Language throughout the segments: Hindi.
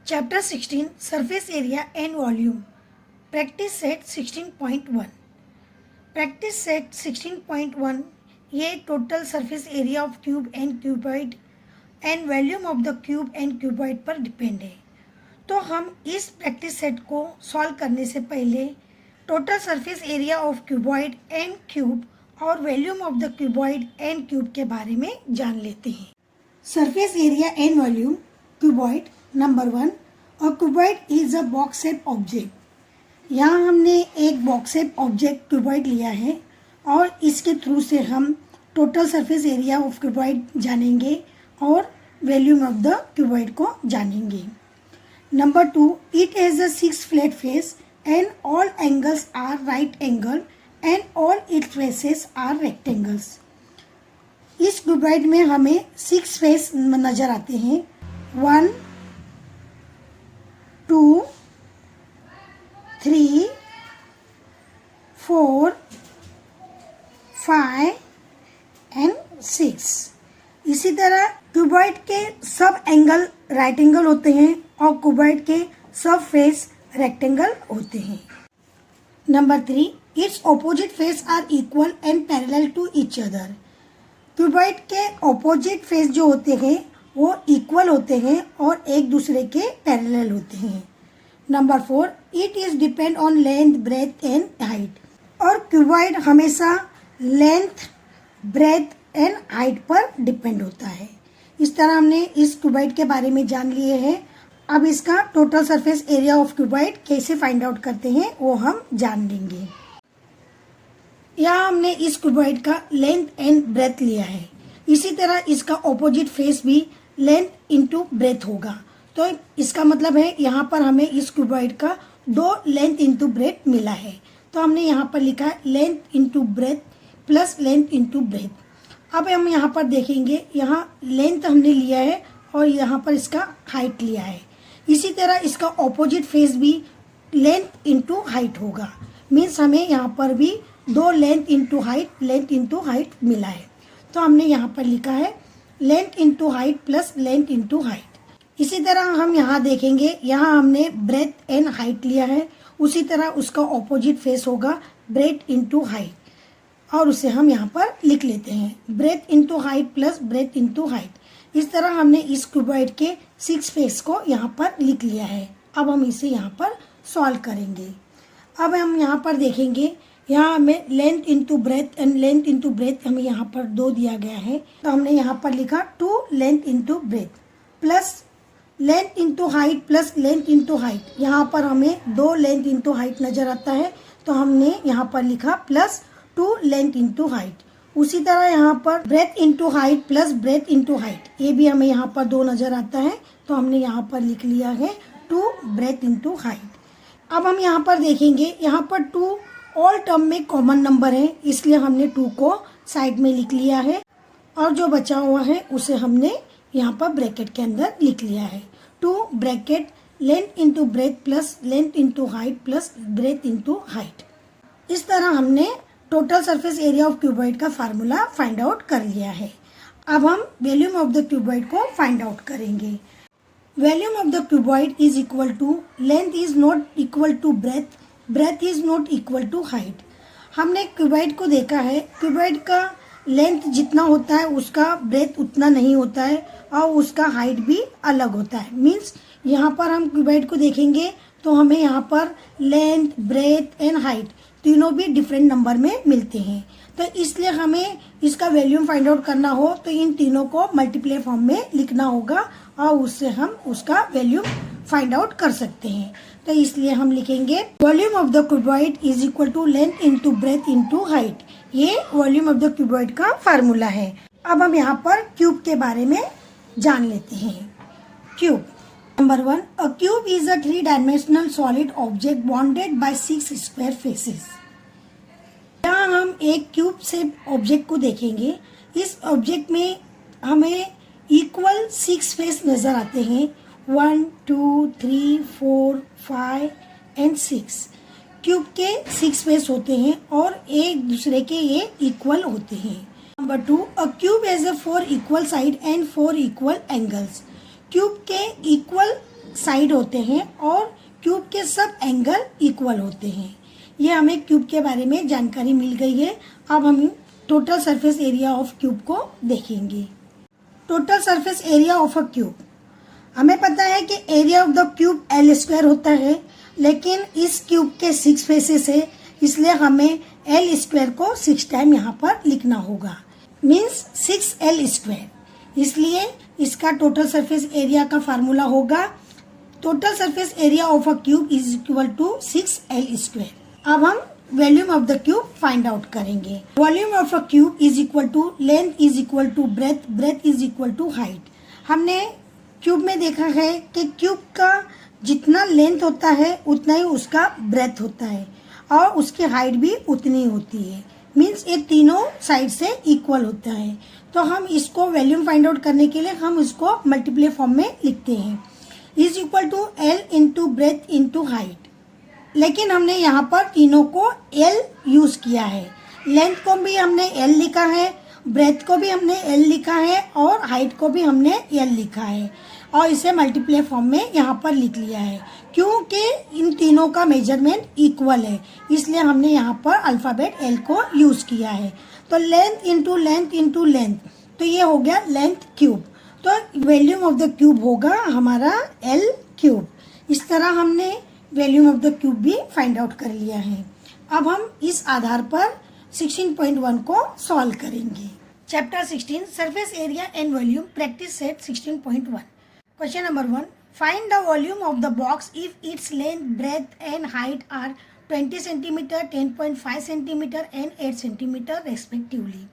Chapter 16 Surface Area and Volume. Practice Set 16.1. Practice Set 16.1 ये total surface area of cube and cuboid and volume of the cube and cuboid पर डिपेंड है। तो हम इस प्रैक्टिस सेट को सॉल्व करने से पहले total surface area of cuboid and cube और volume of the cuboid and cube के बारे में जान लेते हैं। Surface area and volume cuboid number 1, और cuboid is a box shape object. यहाँ हमने एक बॉक्स शेप ऑब्जेक्ट क्यूबॉइड लिया है और इसके थ्रू से हम total surface area of cuboid जानेंगे और वॉल्यूम ऑफ द क्यूबॉइड को जानेंगे। Number 2, it has a 6 flat face and all angles are right angle and all its faces are rectangles. इस क्यूबॉइड में हमें 6 फेस नजर आते हैं, 1, 2, 3, 4, 5 एंड 6। इसी तरह क्यूबॉइड के सब एंगल राइट एंगल होते हैं और क्यूबॉइड के सब फेस रेक्टेंगल होते हैं। Number 3, its opposite face are equal and parallel to each other. Cuboid के ऑपोजिट फेस जो होते हैं वो इक्वल होते हैं और एक दूसरे के पैरेलल होते हैं। Number 4, it is depend on length, breadth and height. और क्यूबॉइड हमेशा लेंथ, ब्रेथ एंड हाइट पर डिपेंड होता है। इस तरह हमने इस क्यूबॉइड के बारे में जान लिए हैं। अब इसका total surface area of cuboid कैसे फाइंड आउट करते हैं वो हम जान लेंगे। यहाँ हमने इस क्यूबॉइड का लेंथ एंड ब्रेथ लिया है। इसी तरह इसका ऑपोजिट फेस भी लेंथ इंटू ब्रेथ होगा। तो इसका मतलब है यहाँ पर हमें इस क्यूबॉइड का 2 लेंथ इंटू ब्रेथ मिला है। तो हमने यहाँ पर लिखा है length into breadth plus length into breath. अब हम यहाँ पर देखेंगे, यहाँ लेंथ हमने लिया है और यहाँ पर इसका हाइट लिया है। इसी तरह इसका ऑपोजिट फेस भी लेंथ इंटू हाइट होगा। मीन्स हमें यहाँ पर भी 2 लेंथ इंटू हाइट मिला है। तो हमने यहाँ पर लिखा है length into height plus length into height. इसी तरह हम यहाँ देखेंगे, यहाँ हमने ब्रेथ एंड हाइट लिया है। उसी तरह उसका ऑपोजिट फेस होगा ब्रेथ इंटू हाइट और उसे हम यहाँ पर लिख लेते हैं breath into height plus breadth into height. इस तरह हमने इस क्यूबॉइड के 6 फेस को यहाँ पर लिख लिया है। अब हम इसे यहाँ पर सॉल्व करेंगे। अब हम यहाँ पर देखेंगे, यहाँ हमें length into breath and length into breath हमें यहाँ पर 2 दिया गया है। तो हमने यहाँ पर लिखा 2 length into breadth plus length into height plus length into height. यहाँ पर हमें 2 लेंथ इंटू हाइट नजर आता है। तो हमने यहाँ पर लिखा प्लस 2 लेंथ इंटू हाइट। उसी तरह यहाँ पर breath into height plus breadth into height, ये भी हमें यहाँ पर 2 नजर आता है। तो हमने यहाँ पर लिख लिया है 2 ब्रेथ इंटू हाइट। अब हम यहाँ पर देखेंगे, यहाँ पर 2 ऑल टर्म में कॉमन नंबर है, इसलिए हमने 2 को साइड में लिख लिया है और जो बचा हुआ है उसे हमने यहाँ पर ब्रैकेट के अंदर लिख लिया है। 2 bracket length into breadth plus length into height plus breadth into height. इस तरह हमने total surface area of cuboid का फार्मूला फाइंड आउट कर लिया है। अब हम वॉल्यूम ऑफ द क्यूबॉइड को फाइंड आउट करेंगे। Volume of the cuboid is equal to length is not equal to breadth, breadth is not equal to height. हमने क्यूबॉइड को देखा है, क्यूबॉइड का लेंथ जितना होता है उसका ब्रेथ उतना नहीं होता है और उसका हाइट भी अलग होता है। मीन्स यहाँ पर हम क्यूबॉइड को देखेंगे तो हमें यहाँ पर लेंथ, ब्रेथ एंड हाइट तीनों भी डिफरेंट नंबर में मिलते हैं। तो इसलिए हमें इसका वॉल्यूम फाइंड आउट करना हो तो इन तीनों को मल्टीप्लाई फॉर्म में लिखना होगा और उससे हम उसका वॉल्यूम फाइंड आउट कर सकते हैं। तो इसलिए हम लिखेंगे volume of the cuboid is equal to length into breadth into height. ये वॉल्यूम ऑफ द क्यूबॉइड का फार्मूला है। अब हम यहाँ पर क्यूब के बारे में जान लेते हैं। Cube number 1, a cube is a 3 dimensional solid object bonded by 6 square faces. यहाँ हम एक क्यूब से ऑब्जेक्ट को देखेंगे। इस ऑब्जेक्ट में हमें इक्वल 6 फेस नजर आते हैं, 1, 2, 3, 4, 5 एंड 6। क्यूब के 6 फेस होते हैं और एक दूसरे के ये इक्वल होते हैं। Number 2, a cube has 4 equal side and 4 equal angles. Cube के इक्वल साइड होते हैं और क्यूब के सब एंगल इक्वल होते हैं। ये हमें क्यूब के बारे में जानकारी मिल गई है। अब हम total surface area of cube को देखेंगे। Total surface area of a cube, हमें पता है कि area of the cube L square होता है, लेकिन इस क्यूब के 6 फेसेस है, इसलिए हमें एल स्क्वायर को 6 टाइम यहाँ पर लिखना होगा, मीन्स 6L स्क्वायर। इसलिए इसका टोटल सरफेस एरिया का फार्मूला होगा total surface area of a cube is equal to 6L square. अब हम volume of the cube find out करेंगे। Volume of a cube is equal to length is equal to breadth, breadth is equal to height. हमने क्यूब में देखा है कि क्यूब का जितना लेंथ होता है उतना ही उसका ब्रेथ होता है और उसकी हाइट भी उतनी होती है, मीन्स ये तीनों साइड से इक्वल होता है। तो हम इसको वॉल्यूम फाइंड आउट करने के लिए हम इसको मल्टीप्लाई फॉर्म में लिखते हैं, is equal to L into breadth into height. लेकिन हमने यहाँ पर तीनों को एल यूज किया है, लेंथ को भी हमने एल लिखा है, ब्रेथ को भी हमने एल लिखा है और हाइट को भी हमने एल लिखा है और इसे मल्टीप्लाई फॉर्म में यहाँ पर लिख लिया है। क्योंकि इन तीनों का मेजरमेंट इक्वल है, इसलिए हमने यहाँ पर अल्फाबेट एल को यूज किया है। तो length into length into length, तो ये हो गया लेंथ क्यूब। तो वॉल्यूम ऑफ द क्यूब होगा हमारा एल क्यूब। इस तरह हमने वॉल्यूम ऑफ द क्यूब भी फाइंड आउट कर लिया है। अब हम इस आधार पर 16.1 को सॉल्व करेंगे। Chapter 16 surface area and volume practice set 16.1। Question number 1, find the volume of the box if its length, breadth and height are 20 centimetre, 10.5 centimetre and 8 centimetre respectively.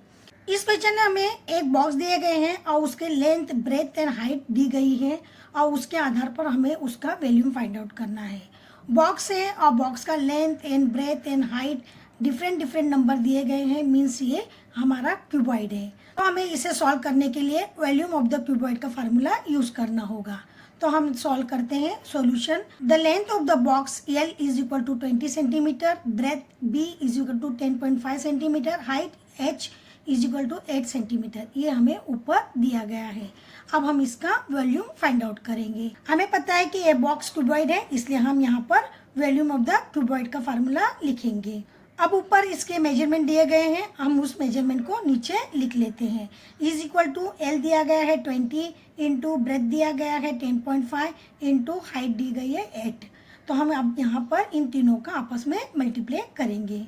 इस क्वेश्चन में हमें एक बॉक्स दिए गए हैं और उसके लेंथ, ब्रेथ एंड हाइट दी गई है और उसके आधार पर हमें उसका वॉल्यूम फाइंड आउट करना है। बॉक्स है और बॉक्स का length and breadth and height different number दिए गए हैं, मीन्स ये हमारा क्यूबॉइड है। तो हमें इसे सॉल्व करने के लिए वॉल्यूम ऑफ द क्यूबॉइड का फार्मूला यूज करना होगा। तो हम सॉल्व करते हैं solution. The length of the box L is equal to 20 centimetre, breadth B is equal to 10.5 centimetre, height H is equal to 8 centimetre. ये हमें ऊपर दिया गया है। अब हम इसका वॉल्यूम फाइंड आउट करेंगे। हमें पता है कि ये बॉक्स क्यूबॉइड है, इसलिए हम यहाँ पर वॉल्यूम ऑफ द क्यूबॉइड का फार्मूला लिखेंगे। अब ऊपर इसके मेजरमेंट दिए गए हैं, हम उस मेजरमेंट को नीचे लिख लेते हैं। इज इक्वल टू एल दिया गया है 20 इंटू ब्रेथ दिया गया है 10.5 इंटू हाइट दी गई है 8। तो हम अब यहाँ पर इन तीनों का आपस में मल्टीप्लाई करेंगे।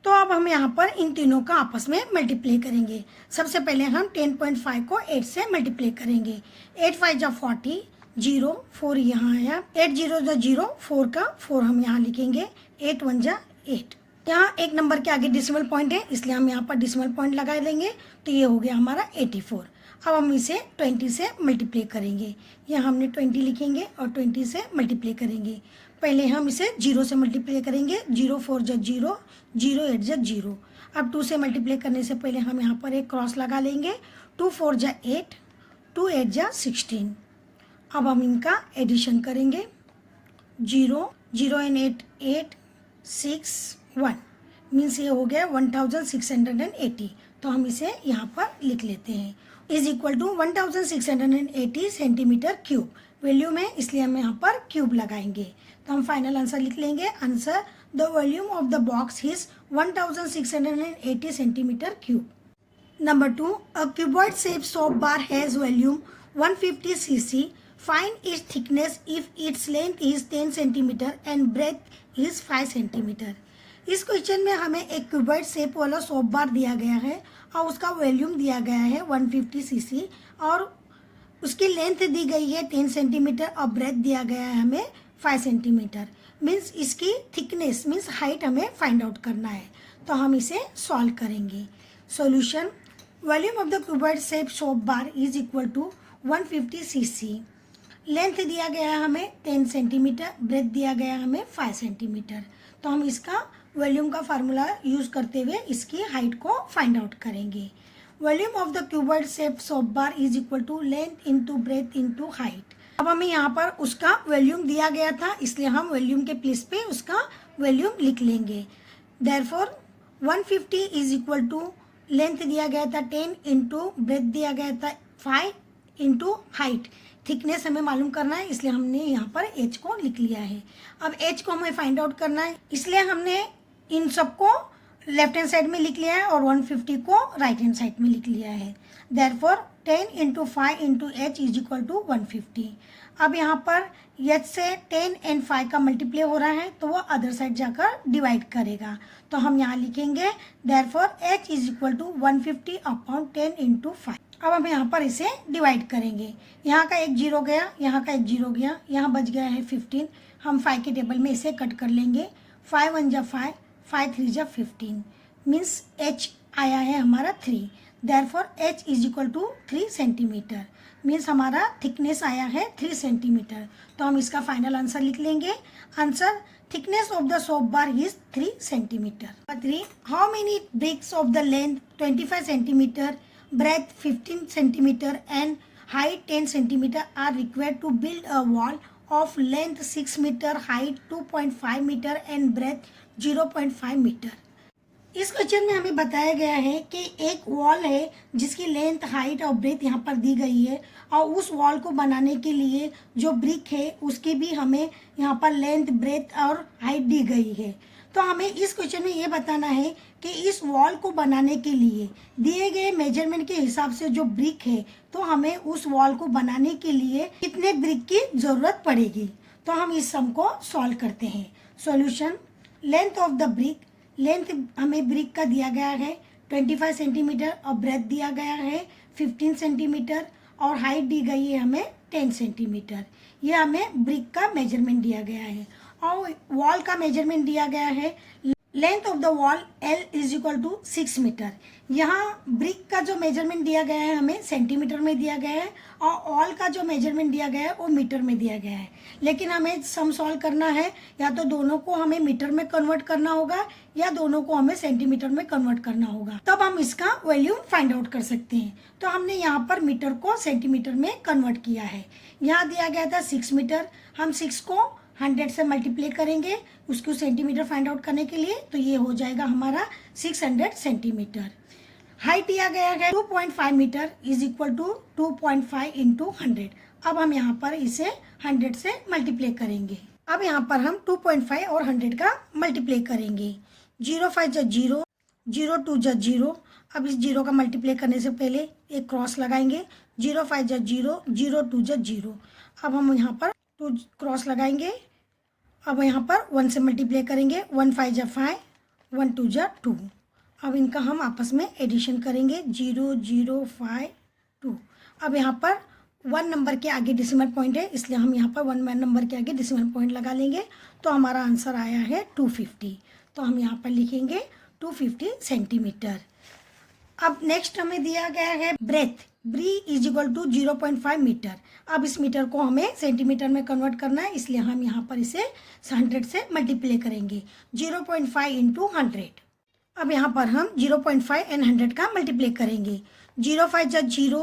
तो अब हम यहाँ पर इन तीनों का आपस में मल्टीप्लाई करेंगे। सबसे पहले हम 10.5 को 8 से मल्टीप्लाई करेंगे। 8 5 जा 40, 0 4 यहाँ आया, 8 0 जा 0, 4 का 4 हम यहाँ लिखेंगे, 8 1 जा 8। यहाँ एक नंबर के आगे डिसिमल पॉइंट है, इसलिए हम यहाँ पर डिसिमल पॉइंट लगा देंगे। तो ये हो गया हमारा 84। अब हम इसे 20 से मल्टीप्लाई करेंगे। यहाँ हमने 20 लिखेंगे और 20 से मल्टीप्लाई करेंगे। पहले हम इसे 0 से मल्टीप्लाई करेंगे। 0 4 जा 0, 0 8 जा 0। अब 2 से मल्टीप्लाई करने से पहले हम यहाँ पर एक क्रॉस लगा लेंगे। 2 4 जा 8, 2 8 जा 16। अब हम इनका एडिशन करेंगे। 0 0 एंड 8 8 6 1, मीन्स ये हो गया 1680। तो हम इसे यहाँ पर लिख लेते हैं। Is equal to 1680 centimetre cube. Volume है इसलिए हम यहाँ पर क्यूब लगाएंगे। तो हम फाइनल आंसर लिख लेंगे। Answer the volume of the box is 1680 centimetre cube. Number 2, a cuboid shape soap bar has volume 150 cc. Find its thickness if its length is 10 centimeter and breadth is 5 centimeter. इस क्वेश्चन में हमें एक क्यूबॉइड शेप वाला सोप बार दिया गया है और उसका वॉल्यूम दिया गया है 150 cc और उसकी लेंथ दी गई है 10 सेंटीमीटर और ब्रेथ दिया गया है हमें 5 सेंटीमीटर। मीन्स इसकी थिकनेस मीन्स हाइट हमें फाइंड आउट करना है। तो हम इसे सॉल्व करेंगे। Solution, volume of the cuboid shape soap bar is equal to 150 cc। Length दिया गया है हमें 10 सेंटीमीटर, ब्रेथ दिया गया है हमें 5 सेंटीमीटर। तो हम इसका वॉल्यूम का फार्मूला यूज करते हुए इसकी हाइट को फाइंड आउट करेंगे। Volume of the cuboid shape soap bar is equal to length into breadth into height. अब हमें यहाँ पर उसका वॉल्यूम दिया गया था, इसलिए हम वॉल्यूम के प्लेस पे उसका वॉल्यूम लिख लेंगे। Therefore 150 is equal to length दिया गया था 10 इंटू ब्रेथ दिया गया था 5 इंटू हाइट। थिकनेस हमें मालूम करना है, इसलिए हमने यहाँ पर h को लिख लिया है। अब h को हमें फाइंड आउट करना है, इसलिए हमने इन सबको लेफ्ट हैंड साइड में लिख लिया है और 150 को राइट हैंड साइड में लिख लिया है। Therefore 10 × 5 × h is equal to 150। अब यहाँ पर h से 10 और 5 का मल्टीप्लाई हो रहा है तो वो अदर साइड जाकर डिवाइड करेगा, तो हम यहाँ लिखेंगे therefore h is equal to 150 upon 10 × 5। अब हम यहाँ पर इसे डिवाइड करेंगे, यहाँ का एक जीरो गया, यहाँ का एक जीरो गया, यहाँ बच गया है 15। हम 5 के टेबल में इसे कट कर लेंगे। 5 1 जा 5, 5 3 जा 15, मीन्स h आया है हमारा 3। Therefore h is equal to 3 centimetre, means हमारा थिकनेस आया है 3 सेंटीमीटर। तो हम इसका फाइनल आंसर लिख लेंगे। Answer thickness of the soap bar is 3 centimetre. 3 how many bricks of the length 25 centimetre, breadth 15 centimeter and height 10 centimeter are required to build a wall of length 6 meter, height 2.5 meter and breadth 0.5 meter। इस क्वेश्चन में हमें बताया गया है कि एक वॉल है जिसकी लेंथ, हाइट और ब्रेथ यहाँ पर दी गई है, और उस वॉल को बनाने के लिए जो ब्रिक है उसकी भी हमें यहाँ पर लेंथ, ब्रेथ और हाइट दी गई है। तो हमें इस क्वेश्चन में ये बताना है कि इस वॉल को बनाने के लिए दिए गए मेजरमेंट के हिसाब से जो ब्रिक है, तो हमें उस वॉल को बनाने के लिए कितने ब्रिक की जरूरत पड़ेगी। तो हम इस सम को सॉल्व करते हैं। Solution, length of the brick, length हमें ब्रिक का दिया गया है 25 सेंटीमीटर और ब्रेथ दिया गया है 15 सेंटीमीटर और हाइट दी गई है हमें 10 सेंटीमीटर। ये हमें ब्रिक का मेजरमेंट दिया गया है। और वॉल का मेजरमेंट दिया गया है, length of the wall L is equal to 6 metre. यहाँ ब्रिक का जो मेजरमेंट दिया गया है हमें सेंटीमीटर में दिया गया है, और वॉल का जो मेजरमेंट दिया गया है वो मीटर में दिया गया है। लेकिन हमें सम सॉल्व करना है, या तो दोनों को हमें मीटर में कन्वर्ट करना होगा या दोनों को हमें सेंटीमीटर में कन्वर्ट करना होगा, तब हम इसका वॉल्यूम फाइंड आउट कर सकते हैं। तो हमने यहाँ पर मीटर को सेंटीमीटर में कन्वर्ट किया है। यहाँ दिया गया था 6 मीटर, हम 6 को 100 से मल्टीप्लाई करेंगे उसको सेंटीमीटर फाइंड आउट करने के लिए, तो ये हो जाएगा हमारा 600 सेंटीमीटर। हाइट दिया गया है 2.5 मीटर इज इक्वल टू 2.5 × 100। अब हम यहाँ पर इसे 100 से मल्टीप्लाई करेंगे। अब यहाँ पर हम 2.5 और 100 का मल्टीप्लाई करेंगे। 0 5 जा 0, 0 2 जा 0। अब इस 0 का मल्टीप्लाई करने से पहले एक क्रॉस लगाएंगे। 0 5 जा 0, 0 2 जा 0। अब हम यहाँ पर 2 क्रॉस लगाएंगे। अब यहाँ पर 1 से मल्टीप्लाई करेंगे। 1 5 जा 5, 1 2 जा 2। अब इनका हम आपस में एडिशन करेंगे। 0 0 5 2। अब यहाँ पर 1 नंबर के आगे डेसिमल पॉइंट है, इसलिए हम यहाँ पर 1 नंबर के आगे डेसिमल पॉइंट लगा लेंगे। तो हमारा आंसर आया है 250। तो हम यहाँ पर लिखेंगे 250 सेंटीमीटर। अब नेक्स्ट हमें दिया गया है breadth, B is equal to 0.5 metre. अब इस मीटर को हमें सेंटीमीटर में कन्वर्ट करना है, इसलिए हम यहाँ पर इसे 100 से मल्टीप्लाई करेंगे। 0.5 × 100। अब यहाँ पर हम 0.5 और 100 का मल्टीप्लाई करेंगे। 0 5 जा 0,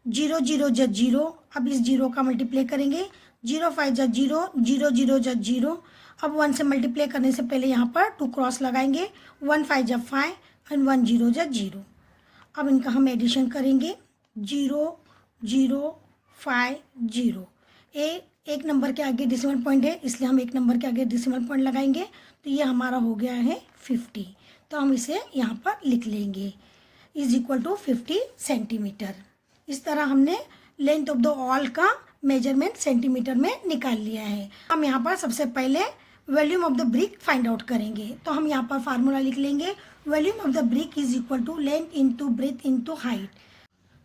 0 0 जा 0। अब इस 0 का मल्टीप्लाई करेंगे। 0 5 जा 0, 0 0 जा 0। अब 1 से मल्टीप्लाई करने से पहले यहाँ पर 2 क्रॉस लगाएंगे। 1 5 जा 5 और 1 0 जा 0। अब इनका हम एडिशन करेंगे। 0 0 5 0। एक नंबर के आगे डेसिमल पॉइंट है, इसलिए हम एक नंबर के आगे डेसिमल पॉइंट लगाएंगे। तो ये हमारा हो गया है 50। तो हम इसे यहाँ पर लिख लेंगे इज इक्वल टू 50 सेंटीमीटर। इस तरह हमने लेंथ ऑफ द वॉल का मेजरमेंट सेंटीमीटर में निकाल लिया है। हम यहाँ पर सबसे पहले volume of the brick find out करेंगे। तो हम यहाँ पर फार्मूला लिख लेंगे। Volume of the brick is equal to length into breadth into height.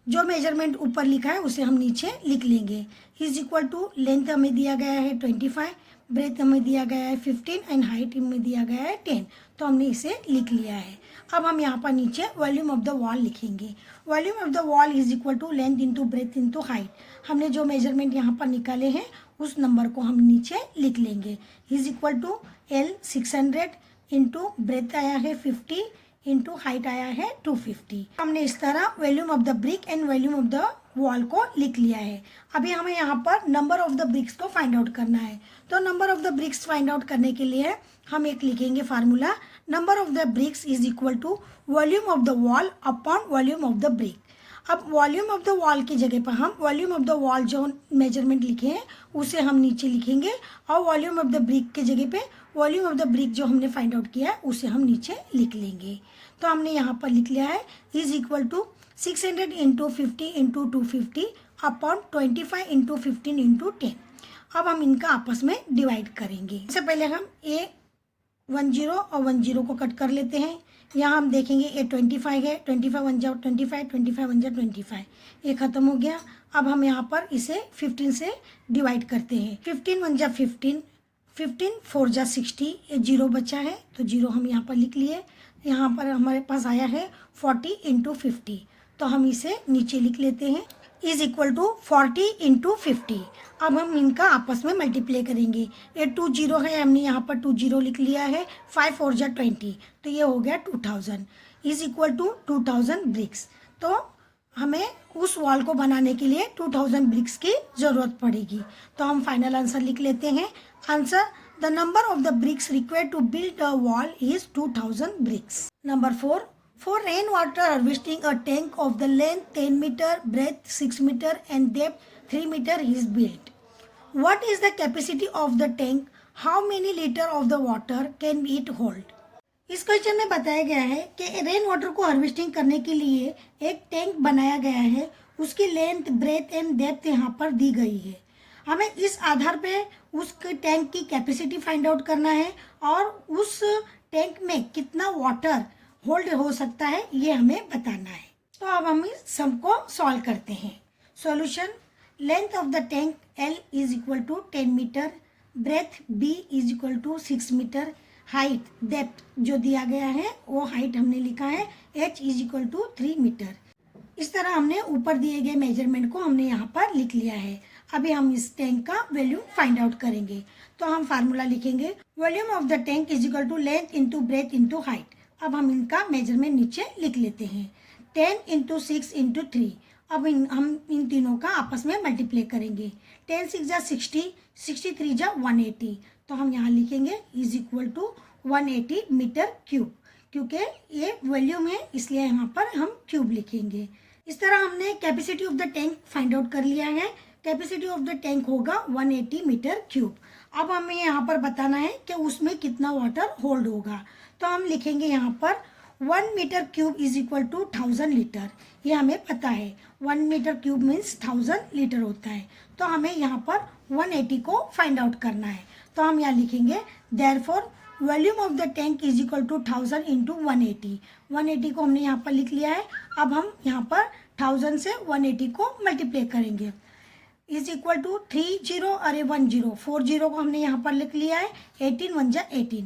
जो मेजरमेंट ऊपर लिखा है उसे हम नीचे लिख लेंगे। इज इक्वल टू लेंथ हमें दिया गया है 25, ब्रेथ हमें दिया गया है 15 एंड हाइट हमें दिया गया है 10। तो हमने इसे लिख लिया है। अब हम यहाँ पर नीचे वॉल्यूम ऑफ द वॉल लिखेंगे। Volume of the wall is equal to length into breadth into height. हमने जो मेजरमेंट यहाँ पर निकाले हैं उस नंबर को हम नीचे लिख लेंगे। Is equal to L 600 into breadth आया है 50 इंटू हाइट आया है 250। हमने इस तरह volume of the brick and volume of the wall को लिख लिया है। अभी हमें यहाँ पर नंबर ऑफ द ब्रिक्स को फाइंड आउट करना है। तो number of the bricks find out करने के लिए हम एक लिखेंगे formula. Number of the bricks is equal to volume of the wall upon volume of the brick. अब वॉल्यूम ऑफ द वॉल की जगह पर हम वॉल्यूम ऑफ द वॉल जो मेजरमेंट लिखे हैं उसे हम नीचे लिखेंगे और वॉल्यूम ऑफ द ब्रिक के जगह पे वॉल्यूम ऑफ द ब्रिक जो हमने फाइंड आउट किया है उसे हम नीचे लिख लेंगे। तो हमने यहाँ पर लिख लिया है is equal to 600 into 50 into 250 upon 25 into 15 into 10। अब हम इनका आपस में डिवाइड करेंगे। इससे पहले हम ए 10 और 10 को कट कर लेते हैं। यहाँ हम देखेंगे ये 25 है, 25 1 जा 25, 25 1 जा 25, ये खत्म हो गया। अब हम यहाँ पर इसे 15 से डिवाइड करते हैं। 15 1 जा 15, 15 4 जा 60, ये 0 बचा है तो 0 हम यहाँ पर लिख लिए। यहाँ पर हमारे पास आया है 40 इंटू 50, तो हम इसे नीचे लिख लेते हैं इज इक्वल टू 40 इंटू 50। अब हम इनका आपस में मल्टीप्लाई करेंगे। ये 2 0 है, हमने यहाँ पर 2 0 लिख लिया है। 5 4 जा 20, तो ये हो गया 2000 इज इक्वल टू 2000 ब्रिक्स। तो हमें उस वॉल को बनाने के लिए 2000 ब्रिक्स की जरूरत पड़ेगी। तो हम फाइनल आंसर लिख लेते हैं। Answer the number of the bricks required to build a wall is 2000 bricks. Number 4. For rainwater harvesting, a tank of the length 10 meter, breadth 6 meter and depth 3 meter is built. What is the capacity of the tank? How many liter of the water can it hold? इस क्वेश्चन में बताया गया है कि रेन वाटर को हार्वेस्टिंग करने के लिए एक टैंक बनाया गया है। उसकी लेंथ, ब्रेथ एंड डेप्थ यहाँ पर दी गई है। हमें इस आधार पे उस टैंक की कैपेसिटी फाइंड आउट करना है और उस टैंक में कितना वाटर होल्ड हो सकता है ये हमें बताना है। तो अब हम इस सम को सॉल्व करते हैं। Solution, length of the tank L is equal to 10 metre, breadth B is equal to 6 metre, height depth जो दिया गया है वो हाइट हमने लिखा है H is equal to 3 metre. इस तरह हमने ऊपर दिए गए मेजरमेंट को हमने यहाँ पर लिख लिया है। अभी हम इस टैंक का वॉल्यूम फाइंड आउट करेंगे। तो हम फार्मूला लिखेंगे volume of the tank is equal to length into breadth into height. अब हम इनका मेजरमेंट नीचे लिख लेते हैं 10 इंटू 6 इंटू 3। अब हम इन तीनों का आपस में मल्टीप्लाई करेंगे। 10 6 जा 60, 63 जा 180, तो हम यहाँ लिखेंगे is equal to 180 metre cube. क्योंकि ये वॉल्यूम है इसलिए यहाँ पर हम क्यूब लिखेंगे। इस तरह हमने capacity of the tank find out कर लिया है। कैपेसिटी ऑफ द टैंक होगा 180 मीटर क्यूब। अब हमें यहाँ पर बताना है कि उसमें कितना वाटर होल्ड होगा। तो हम लिखेंगे यहाँ पर 1 metre cube is equal to 1000 litre. ये हमें पता है 1 मीटर क्यूब मीन्स 1000 लीटर होता है। तो हमें यहाँ पर 180 को फाइंड आउट करना है। तो हम यहाँ लिखेंगे therefore volume of the tank is equal to 1000 into 180। 180 को हमने यहाँ पर लिख लिया है। अब हम यहाँ पर 1000 से 180 को मल्टीप्लाई करेंगे इज इक्वल टू 30 अरे 10 40 को हमने यहाँ पर लिख लिया है। 18 1 जा 18,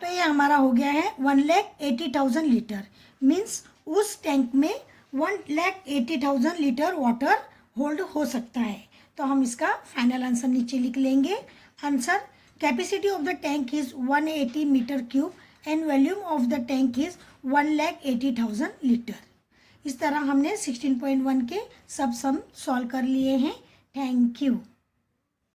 तो ये हमारा हो गया है 1,80,000 लीटर। मीन्स उस टैंक में 1,80,000 लीटर वाटर होल्ड हो सकता है। तो हम इसका फाइनल आंसर नीचे लिख लेंगे। Answer, capacity of the tank is 180 metre cube and volume of the tank is 1,80,000 litre. इस तरह हमने 16.1 के सब सम सॉल्व कर लिए हैं। Thank you.